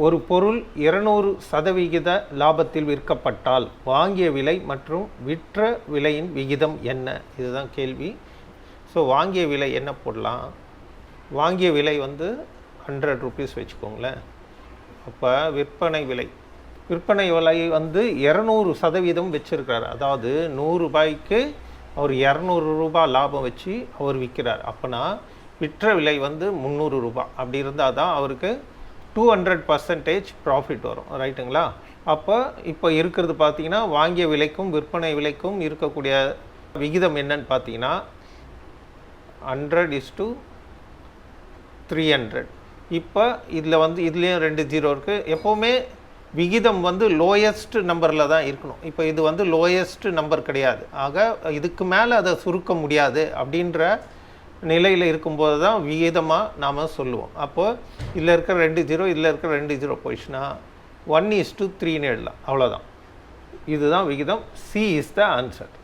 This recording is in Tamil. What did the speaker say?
ஒரு பொருள் 200% லாபத்தில் விற்கப்பட்டால் வாங்கிய விலை மற்றும் விற்ற விலையின் விகிதம் என்ன? இதுதான் கேள்வி. ஸோ வாங்கிய விலை என்ன போடலாம்? வாங்கிய விலை வந்து 100 ரூபீஸ் வச்சுக்கோங்களேன். அப்போ விற்பனை விலை வந்து 200% வச்சுருக்கிறார். அதாவது 100 ரூபாய்க்கு அவர் 200 ரூபாய் லாபம் வச்சு அவர் விற்கிறார். அப்போனா விற்ற விலை வந்து 300 ரூபாய். அப்படி இருந்தால் தான் அவருக்கு 200% ப்ராஃபிட் வரும். ரைட்டுங்களா? அப்போ இப்போ இருக்கிறது பார்த்தீங்கன்னா வாங்கிய விலைக்கும் விற்பனை விலைக்கும் இருக்கக்கூடிய விகிதம் என்னன்னு பார்த்தீங்கன்னா 100:300. இப்போ இதில் வந்து இதுலேயும் 2 ஜீரோ இருக்குது. எப்போவுமே விகிதம் வந்து லோயஸ்ட் நம்பரில் தான் இருக்கணும். இப்போ இது வந்து லோயஸ்ட் நம்பர் கிடையாது. ஆக இதுக்கு மேலே அதை சுருக்க முடியாது அப்படின்ற நிலையில் இருக்கும்போது தான் விகிதமாக நாம் சொல்லுவோம். அப்போது இதில் இருக்கிற 2 ஜீரோ இதில் இருக்கிற 2 ஜீரோ போயிடுச்சுன்னா 1:3ன்னு எழுதலாம். அவ்வளோதான். இதுதான் விகிதம். C is the answer.